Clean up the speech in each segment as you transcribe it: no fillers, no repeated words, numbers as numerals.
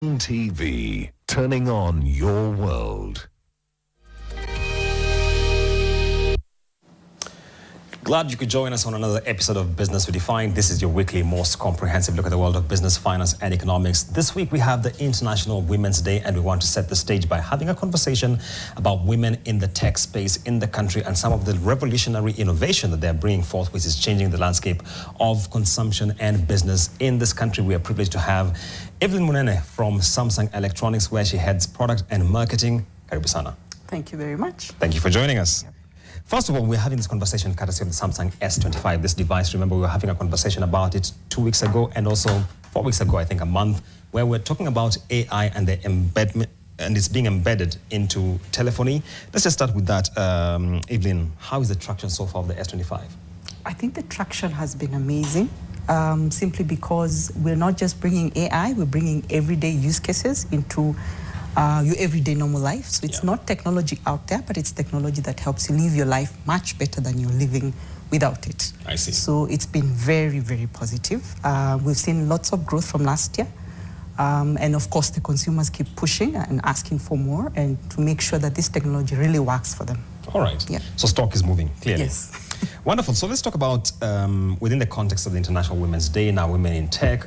TV, turning on your world. Glad you could join us on another episode of Business Redefined. This is your weekly, most comprehensive look at the world of business, finance, and economics. This week we have the International Women's Day, and we want to set the stage by having a conversation about women in the tech space in the country and some of the revolutionary innovation that they're bringing forth, which is changing the landscape of consumption and business in this country. We are privileged to have Evelyn Munene from Samsung Electronics, where she heads product and marketing. Karibu sana. Thank you very much. Thank you for joining us. First of all, we're having this conversation courtesy of the Samsung S25, this device. Remember, we were having a conversation about it 2 weeks ago and also 4 weeks ago, I think, a month, where we're talking about AI and the embedment, and it's being embedded into telephony. Let's just start with that. Evelyn, how is the traction so far of the S25? I think the traction has been amazing, simply because we're not just bringing AI, we're bringing everyday use cases into your everyday normal life. So it's not technology out there, but it's technology that helps you live your life much better than you're living without it. I see. So it's been very, very positive. We've seen lots of growth from last year. And of course, the consumers keep pushing and asking for more and to make sure that this technology really works for them. All right. Yeah. So stock is moving, clearly. Yes. Wonderful. So let's talk about, within the context of the International Women's Day, now Women in Tech,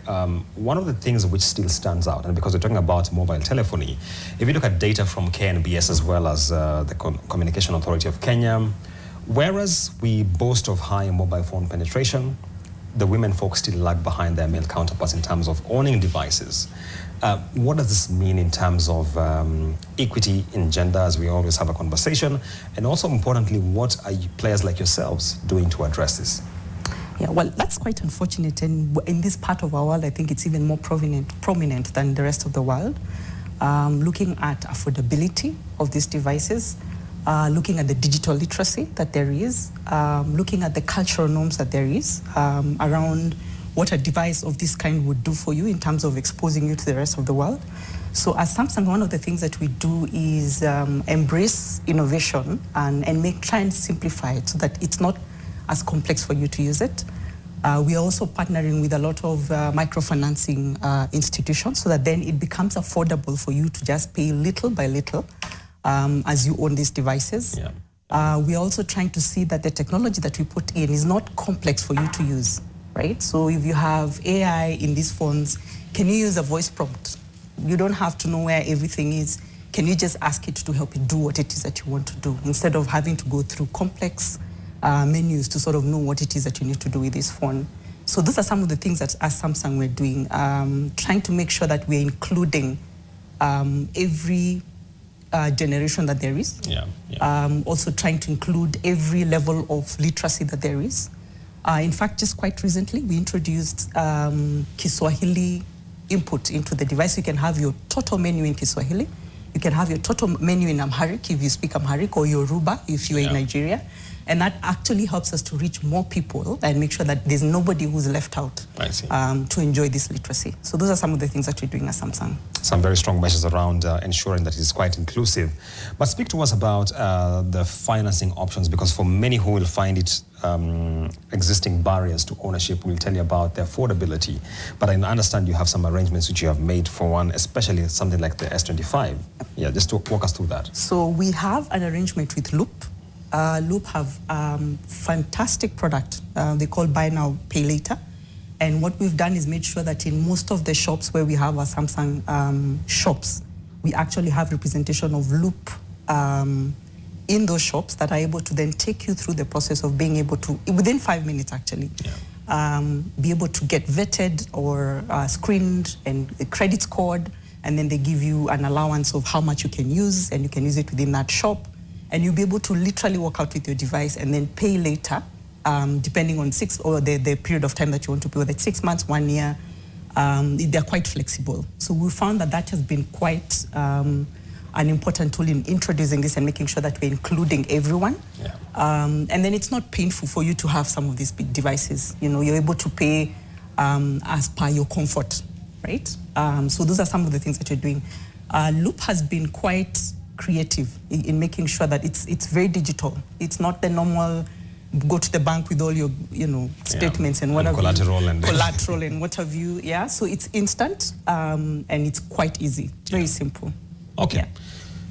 one of the things which still stands out, and because we're talking about mobile telephony, if you look at data from KNBS as well as the Communication Authority of Kenya, whereas we boast of high mobile phone penetration, the women folks still lag behind their male counterparts in terms of owning devices. What does this mean in terms of equity in gender, as we always have a conversation? And also importantly, what are players like yourselves doing to address this? Yeah, well, that's quite unfortunate. And in this part of our world, I think it's even more prominent than the rest of the world. Looking at affordability of these devices, looking at the digital literacy that there is, looking at the cultural norms that there is around what a device of this kind would do for you in terms of exposing you to the rest of the world. So as Samsung, one of the things that we do is embrace innovation and try and simplify it so that it's not as complex for you to use it. We are also partnering with a lot of microfinancing institutions so that then it becomes affordable for you to just pay little by little as you own these devices. Yeah. We are also trying to see that the technology that we put in is not complex for you to use, right? So if you have AI in these phones, can you use a voice prompt? You don't have to know where everything is. Can you just ask it to help you do what it is that you want to do, instead of having to go through complex menus to sort of know what it is that you need to do with this phone? So those are some of the things that as Samsung we're doing, trying to make sure that we're including every generation that there is. Yeah, yeah. Also trying to include every level of literacy that there is. In fact, just quite recently, we introduced Kiswahili input into the device. You can have your total menu in Kiswahili. You can have your total menu in Amharic if you speak Amharic, or Yoruba if you're in Nigeria. And that actually helps us to reach more people and make sure that there's nobody who's left out to enjoy this literacy. So those are some of the things that we're doing at Samsung. Some very strong measures around ensuring that it is quite inclusive. But speak to us about the financing options, because for many who will find it existing barriers to ownership, we'll tell you about the affordability. But I understand you have some arrangements which you have made for one, especially something like the S25. Yeah, just to walk us through that. So we have an arrangement with Loop. Loop have fantastic product they call Buy Now, Pay Later. And what we've done is made sure that in most of the shops where we have our Samsung shops, we actually have representation of Loop in those shops that are able to then take you through the process of being able to, within 5 minutes actually, be able to get vetted or screened and credit scored, and then they give you an allowance of how much you can use, and you can use it within that shop. And you'll be able to literally walk out with your device and then pay later, depending on the period of time that you want to pay, whether it's 6 months, 1 year. They're quite flexible. So we found that that has been quite an important tool in introducing this and making sure that we're including everyone. Yeah. And then it's not painful for you to have some of these big devices. You know, you're able to pay as per your comfort, right? So those are some of the things that you're doing. Loop has been quite creative in making sure that it's very digital. It's not the normal go to the bank with all your, statements and what have collateral and collateral and what have you. Yeah, so it's instant and it's quite easy, very simple. Okay, Yeah.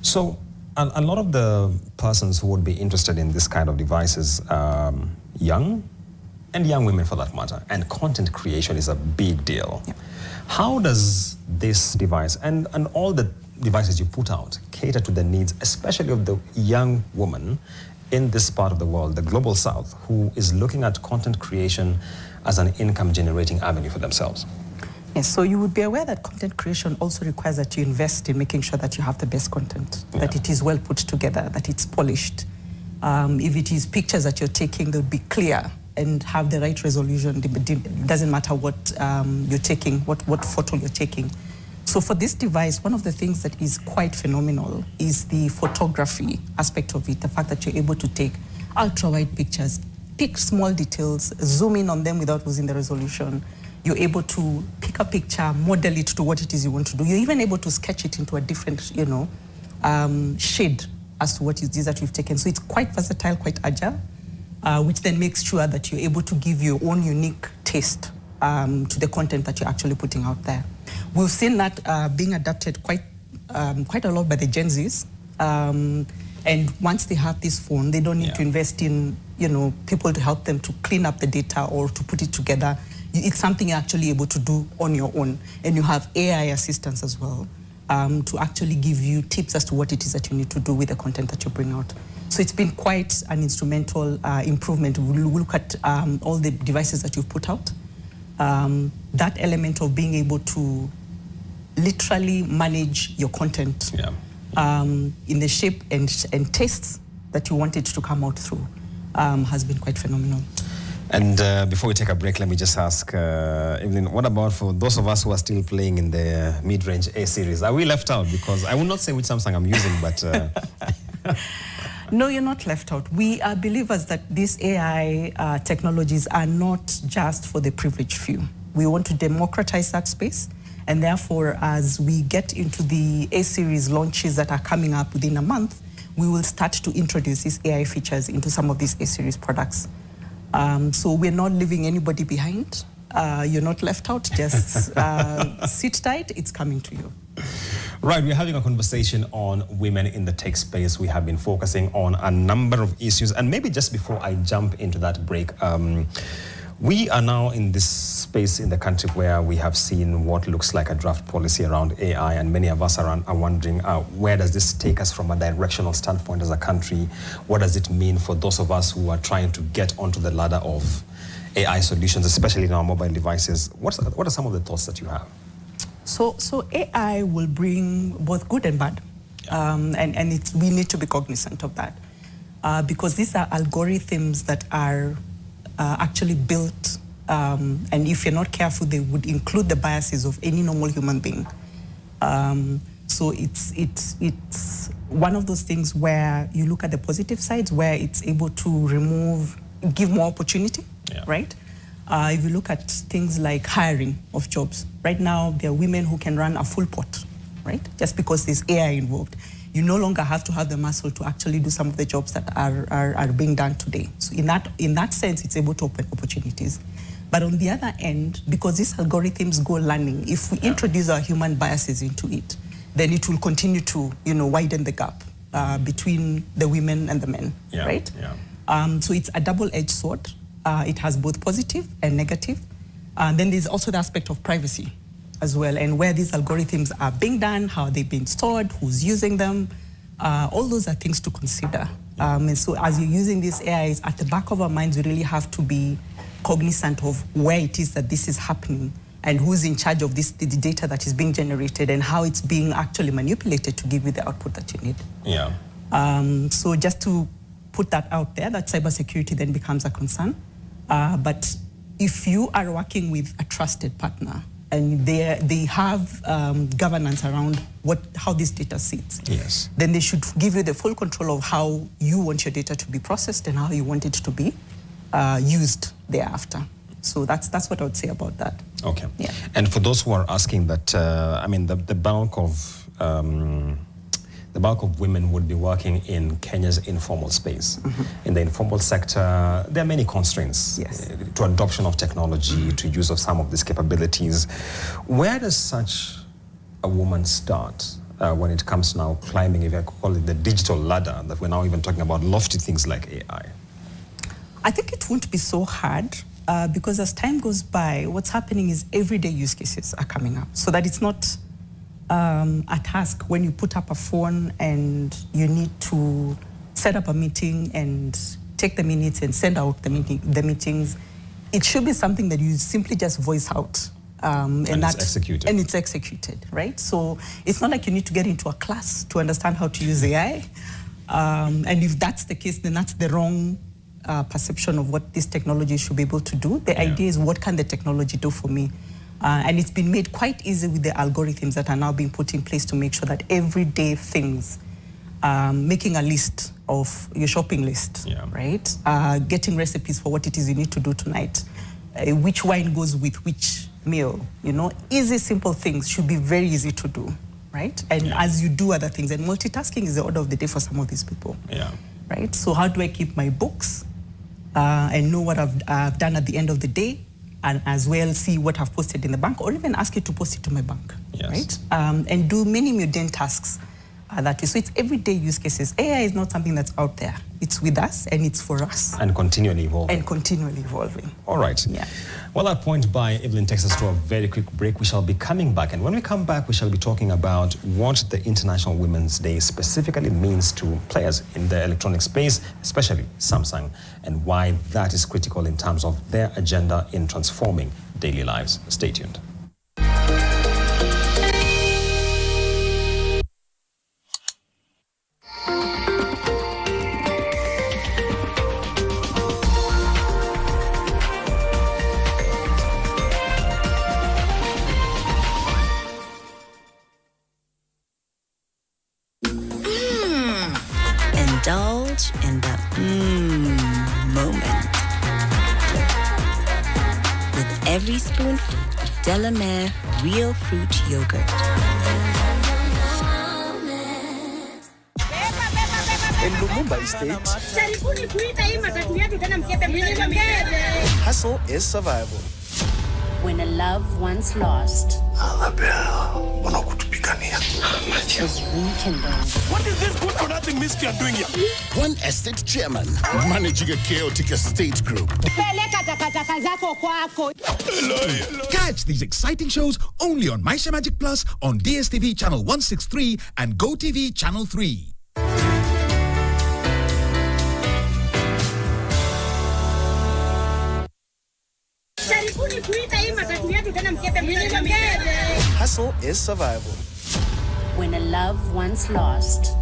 so a lot of the persons who would be interested in this kind of devices, young women for that matter, and content creation is a big deal. Yeah. How does this device and all the devices you put out cater to the needs, especially of the young woman in this part of the world, the global south, who is looking at content creation as an income-generating avenue for themselves? Yes, so you would be aware that content creation also requires that you invest in making sure that you have the best content, that it is well put together, that it's polished. If it is pictures that you're taking, they'll be clear and have the right resolution. It doesn't matter what you're taking, what photo you're taking. So for this device, one of the things that is quite phenomenal is the photography aspect of it, the fact that you're able to take ultra-wide pictures, pick small details, zoom in on them without losing the resolution. You're able to pick a picture, model it to what it is you want to do. You're even able to sketch it into a different, shade as to what it is that you've taken. So it's quite versatile, quite agile, which then makes sure that you're able to give your own unique taste to the content that you're actually putting out there. We've seen that being adapted quite a lot by the Gen Zs. And once they have this phone, they don't need to invest in, people to help them to clean up the data or to put it together. It's something you're actually able to do on your own. And you have AI assistance as well to actually give you tips as to what it is that you need to do with the content that you bring out. So it's been quite an instrumental improvement. We'll look at all the devices that you've put out. That element of being able to literally manage your content in the shape and tastes that you want it to come out through has been quite phenomenal. And before we take a break, let me just ask, Evelyn, what about for those of us who are still playing in the mid-range A series? Are we left out? Because I will not say which Samsung I'm using, but... No, you're not left out. We are believers that these AI technologies are not just for the privileged few. We want to democratize that space. And therefore, as we get into the A-series launches that are coming up within a month, we will start to introduce these AI features into some of these A-series products. So we're not leaving anybody behind. You're not left out. Just sit tight. It's coming to you. Right, we're having a conversation on women in the tech space. We have been focusing on a number of issues. And maybe just before I jump into that break, we are now in this space in the country where we have seen what looks like a draft policy around AI, and many of us are wondering, where does this take us from a directional standpoint as a country? What does it mean for those of us who are trying to get onto the ladder of AI solutions, especially in our mobile devices? What are some of the thoughts that you have? So AI will bring both good and bad, and we need to be cognizant of that, because these are algorithms that are actually built, and if you're not careful, they would include the biases of any normal human being. So it's one of those things where you look at the positive sides, where it's able to give more opportunity, right? If you look at things like hiring of jobs, right now there are women who can run a full pot, right? Just because there's AI involved. You no longer have to have the muscle to actually do some of the jobs that are being done today. So in that sense, it's able to open opportunities. But on the other end, because these algorithms go learning, if we introduce our human biases into it, then it will continue to widen the gap between the women and the men, right? So it's a double-edged sword. It has both positive and negative. Then there's also the aspect of privacy as well, and where these algorithms are being done, how they've been stored, who's using them. All those are things to consider. And so as you're using these AIs, at the back of our minds, we really have to be cognizant of where it is that this is happening and who's in charge of the data that is being generated and how it's being actually manipulated to give you the output that you need. So just to put that out there, that cybersecurity then becomes a concern. But if you are working with a trusted partner and they have governance around how this data sits, then they should give you the full control of how you want your data to be processed and how you want it to be used thereafter. So that's what I would say about that. Okay. And for those who are asking that, I mean, the bulk of the bulk of women would be working in Kenya's informal space. In the informal sector, there are many constraints to adoption of technology, to use of some of these capabilities. Where does such a woman start when it comes to now climbing, if I call it the digital ladder, that we're now even talking about lofty things like AI? I think it won't be so hard because as time goes by, what's happening is everyday use cases are coming up, so that it's not a task when you put up a phone and you need to set up a meeting and take the minutes and send out the meetings. It should be something that you simply just voice out. And it's executed. And it's executed, right? So it's not like you need to get into a class to understand how to use AI. And if that's the case, then that's the wrong perception of what this technology should be able to do. The idea is, what can the technology do for me? And it's been made quite easy with the algorithms that are now being put in place to make sure that everyday things, making a list of your shopping list, right? Getting recipes for what it is you need to do tonight, which wine goes with which meal, you know, easy, simple things should be very easy to do, right? And as you do other things, and multitasking is the order of the day for some of these people, right? So how do I keep my books and know what I've done at the end of the day, and as well see what I've posted in the bank, or even ask you to post it to my bank, right? And do many mundane tasks that way. So it's everyday use cases. AI is not something that's out there. It's with us, and it's for us. And continually evolving. And continually evolving. All right. Well, that point by Evelyn takes us to a very quick break. We shall be coming back. And when we come back, we shall be talking about what the International Women's Day specifically means to players in the electronic space, especially Samsung, and why that is critical in terms of their agenda in transforming daily lives. Stay tuned. Indulge in the moment with every spoonful of Delamere real fruit yogurt. In Lumumba Estate, hustle is survival. When a loved one's lost, is rekindled. What is this good for nothing mystery I'm doing here? One estate chairman managing a chaotic estate group. Catch these exciting shows only on Maisha Magic Plus on DSTV channel 163 and GoTV channel 3. Hustle is survival. When a loved one's lost,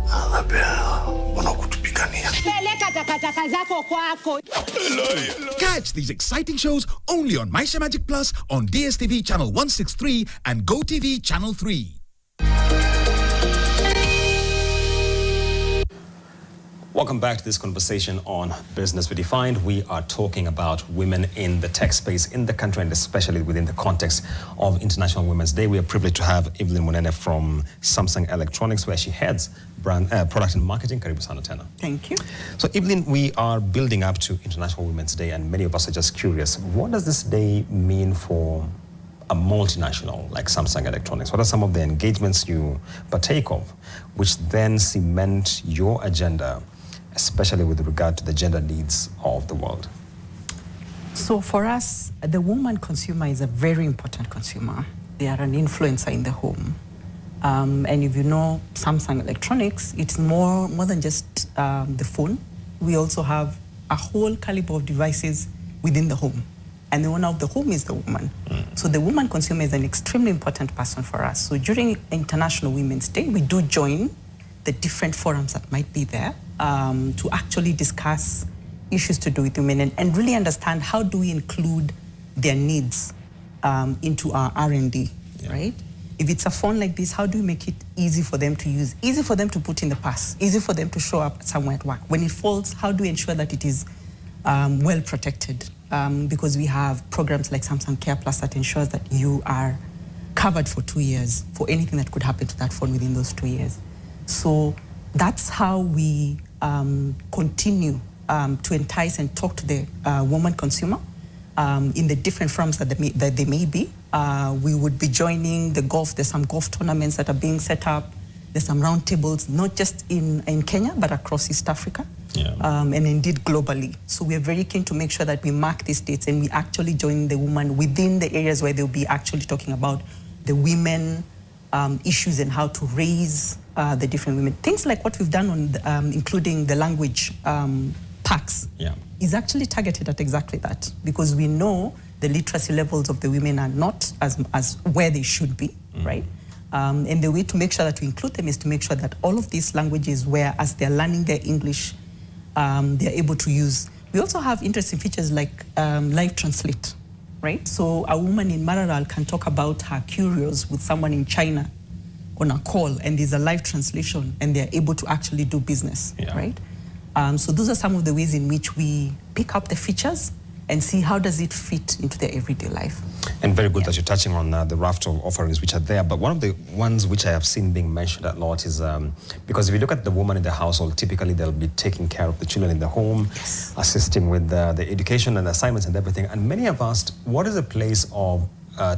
Catch these exciting shows only on Maisha Magic Plus on DSTV channel 163 and GoTV channel 3. Welcome back to this conversation on Business Redefined. We are talking about women in the tech space in the country, and especially within the context of International Women's Day. We are privileged to have Evelyn Munene from Samsung Electronics, where she heads product and marketing. Karibu sana tena. Thank you. So Evelyn, we are building up to International Women's Day, and many of us are just curious, what does this day mean for a multinational like Samsung Electronics? What are some of the engagements you partake of, which then cement your agenda, especially with regard to the gender needs of the world? So for us, the woman consumer is a very important consumer. They are an influencer in the home. And if you know Samsung Electronics, it's more than just the phone. We also have a whole caliber of devices within the home. And the owner of the home is the woman. So the woman consumer is an extremely important person for us. So during International Women's Day, we do join the different forums that might be there to actually discuss issues to do with women and really understand how do we include their needs into our R&D, right? If it's a phone like this, how do we make it easy for them to use, easy for them to put in the purse, easy for them to show up somewhere at work? When it falls, how do we ensure that it is well protected? Because we have programs like Samsung Care Plus that ensures that you are covered for 2 years for anything that could happen to that phone within those 2 years. So that's how we continue to entice and talk to the woman consumer in the different forums that they may be. We would be joining the golf. There's some golf tournaments that are being set up. There's some roundtables, not just in Kenya, but across East Africa, and indeed globally. So we're very keen to make sure that we mark these dates and we actually join the woman within the areas where they'll be actually talking about the women issues and how to raise the different women. Things like what we've done on including the language packs is actually targeted at exactly that, because we know the literacy levels of the women are not as where they should be, right? And the way to make sure that we include them is to make sure that all of these languages, where as they're learning their English, they're able to use. We also have interesting features like live translate, right? So a woman in Mararal can talk about her curios with someone in China on a call, and there's a live translation, and they're able to actually do business, right? So those are some of the ways in which we pick up the features and see how does it fit into their everyday life. And very good that you're touching on the raft of offerings which are there. But one of the ones which I have seen being mentioned a lot is, because if you look at the woman in the household, typically they'll be taking care of the children in the home, assisting with the education and assignments and everything. And many have asked, what is the place of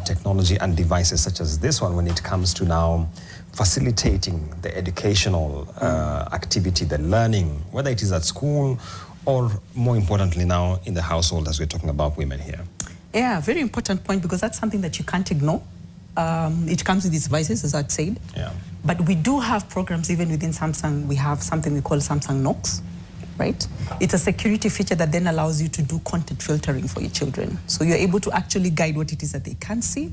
technology and devices such as this one when it comes to now facilitating the educational activity, the learning, whether it is at school or more importantly now in the household, as we're talking about women here? Yeah, very important point, because that's something that you can't ignore. It comes with these devices, as I'd said. But we do have programs even within Samsung. We have something we call Samsung Knox, right? It's a security feature that then allows you to do content filtering for your children. So you're able to actually guide what it is that they can see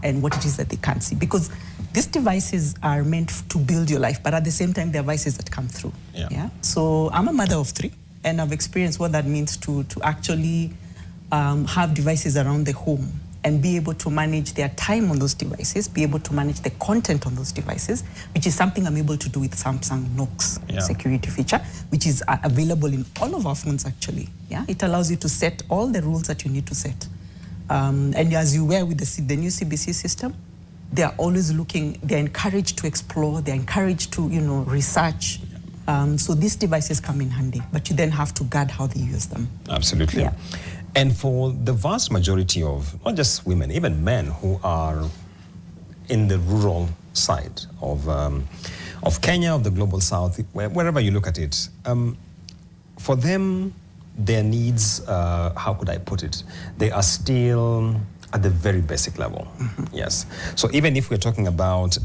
and what it is that they can't see. Because these devices are meant to build your life, but at the same time, they're devices that come through. So I'm a mother of 3, and I've experienced what that means to actually have devices around the home and be able to manage their time on those devices, be able to manage the content on those devices, which is something I'm able to do with Samsung Knox security feature, which is available in all of our phones actually. It allows you to set all the rules that you need to set. And as you were with the new CBC system, they are always looking, they're encouraged to explore, they're encouraged to, research. So these devices come in handy, but you then have to guard how they use them. Absolutely. And for the vast majority of, not just women, even men who are in the rural side of Kenya, of the global south, wherever you look at it, for them, their needs, how could I put it? They are still at the very basic level. Yes. So even if we're talking about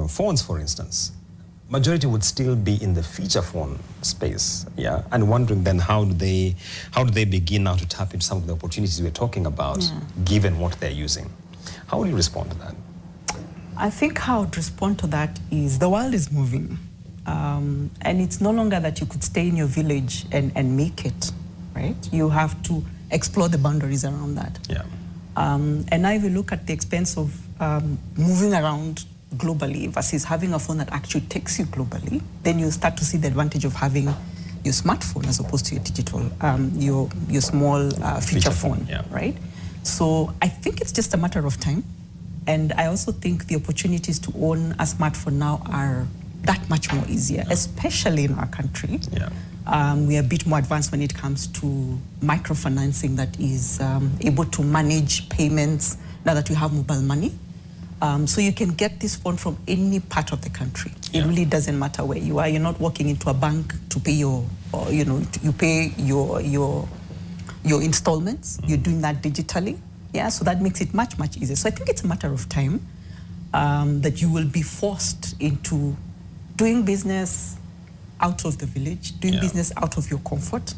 phones, for instance, majority would still be in the feature phone space, and wondering then how do they begin now to tap into some of the opportunities we're talking about, given what they're using? How will you respond to that? I think how to respond to that is the world is moving, and it's no longer that you could stay in your village and make it, right? You have to explore the boundaries around that. And now if you look at the expense of moving around globally versus having a phone that actually takes you globally, then you start to see the advantage of having your smartphone as opposed to your digital, your small feature phone, right? So I think it's just a matter of time. And I also think the opportunities to own a smartphone now are that much more easier, especially in our country. We are a bit more advanced when it comes to microfinancing that is able to manage payments now that we have mobile money. So you can get this phone from any part of the country. It really doesn't matter where you are. You're not walking into a bank to pay you pay your installments. You're doing that digitally. So that makes it much, much easier. So I think it's a matter of time that you will be forced into doing business out of the village, doing business out of your comfort,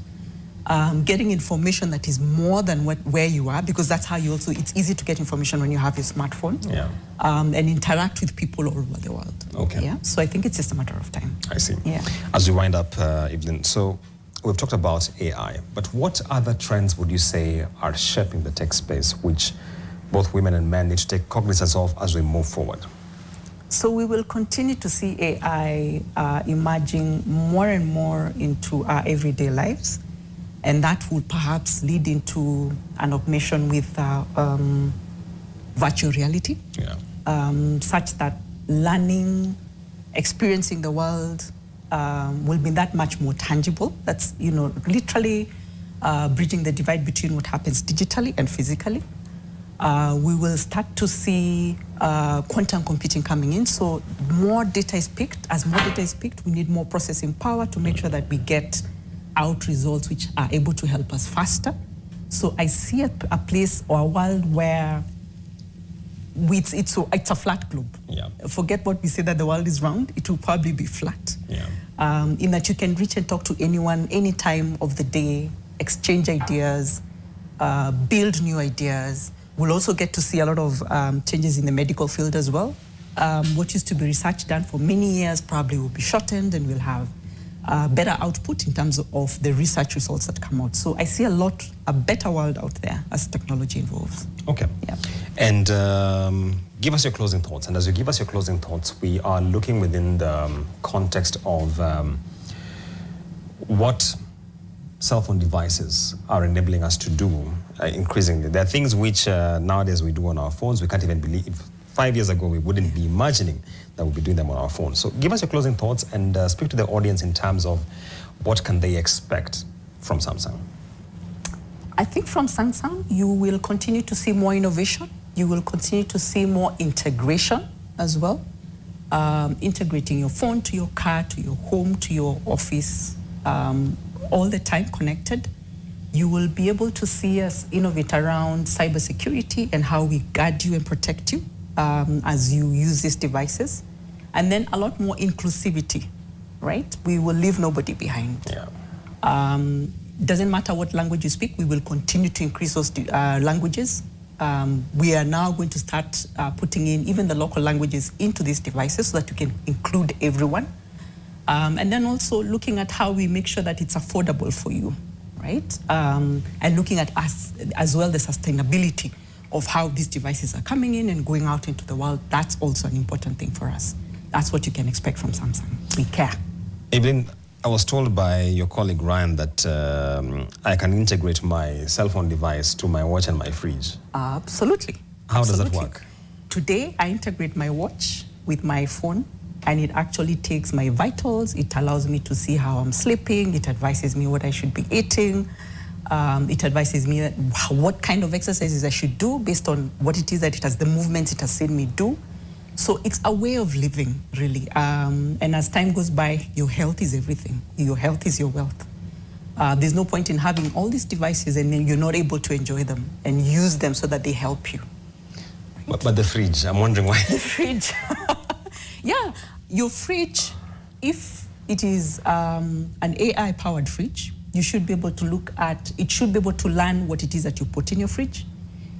getting information that is more than where you are, because that's how it's easy to get information when you have your smartphone, and interact with people all over the world. So I think it's just a matter of time. I see. As we wind up, Evelyn, so we've talked about AI, but what other trends would you say are shaping the tech space, which both women and men need to take cognizance of as we move forward? So we will continue to see AI emerging more and more into our everyday lives. And that will perhaps lead into an augmentation with virtual reality, such that learning experiencing the world will be that much more tangible. That's, literally bridging the divide between what happens digitally and physically. We will start to see quantum computing coming in. So more data is picked. As more data is picked, we need more processing power to make sure that we get out results which are able to help us faster. So I see a place or a world where it's a flat globe. Yeah. Forget what we say that the world is round. It will probably be flat. Yeah. In that you can reach and talk to anyone, any time of the day, exchange ideas, build new ideas. We'll also get to see a lot of changes in the medical field as well. What used to be research done for many years probably will be shortened, and we'll have better output in terms of the research results that come out. So I see a better world out there as technology evolves. Okay. Yeah. And give us your closing thoughts. And as you give us your closing thoughts, we are looking within the context of what cell phone devices are enabling us to do increasingly. There are things which nowadays we do on our phones. We can't even believe. 5 years ago, we wouldn't be imagining that we'd be doing them on our phones. So give us your closing thoughts and speak to the audience in terms of what can they expect from Samsung. I think from Samsung, you will continue to see more innovation. You will continue to see more integration as well. Integrating your phone to your car, to your home, to your office, all the time connected. You will be able to see us innovate around cybersecurity and how we guard you and protect you as you use these devices. And then a lot more inclusivity, right? We will leave nobody behind. Yeah. Doesn't matter what language you speak, we will continue to increase those languages. We are now going to start putting in even the local languages into these devices so that we can include everyone. And then also looking at how we make sure that it's affordable for you, right? And looking at us as well, the sustainability of how these devices are coming in and going out into the world. That's also an important thing for us. That's what you can expect from Samsung. We care. Evelyn, I was told by your colleague Ryan that I can integrate my cell phone device to my watch and my fridge. Absolutely. How does that work? Today, I integrate my watch with my phone, and it actually takes my vitals. It allows me to see how I'm sleeping. It advises me what I should be eating. It advises me what kind of exercises I should do based on what it is that it has, the movements it has seen me do. So it's a way of living, really. And as time goes by, your health is everything. Your health is your wealth. There's no point in having all these devices and then you're not able to enjoy them and use them so that they help you. Right? But the fridge, I'm wondering why. The fridge. Yeah, your fridge, if it is an AI-powered fridge, you should be able to look at, it should be able to learn what it is that you put in your fridge.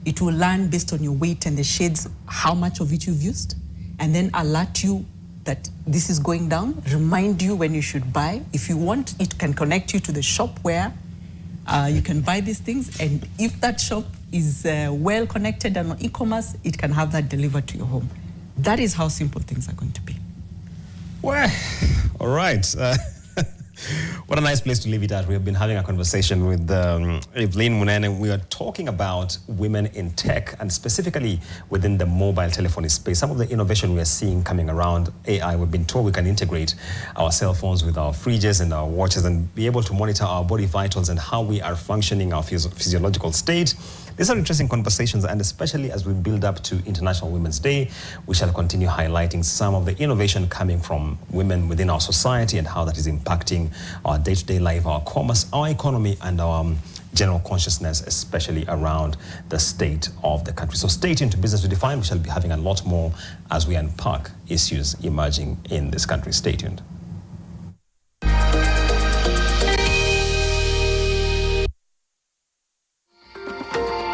It will learn based on your weight and the shades, how much of it you've used, and then alert you that this is going down, remind you when you should buy. If you want, it can connect you to the shop where you can buy these things. And if that shop is well connected and on e-commerce, it can have that delivered to your home. That is how simple things are going to be. Well, all right. What a nice place to leave it at. We have been having a conversation with Evelyn Munene. We are talking about women in tech and specifically within the mobile telephony space. Some of the innovation we are seeing coming around AI. We've been told we can integrate our cell phones with our fridges and our watches and be able to monitor our body vitals and how we are functioning, our physiological state. These are interesting conversations, and especially as we build up to International Women's Day, we shall continue highlighting some of the innovation coming from women within our society and how that is impacting our day-to-day life, our commerce, our economy, and our general consciousness, especially around the state of the country. So stay tuned to Business Redefined. We shall be having a lot more as we unpack issues emerging in this country. Stay tuned.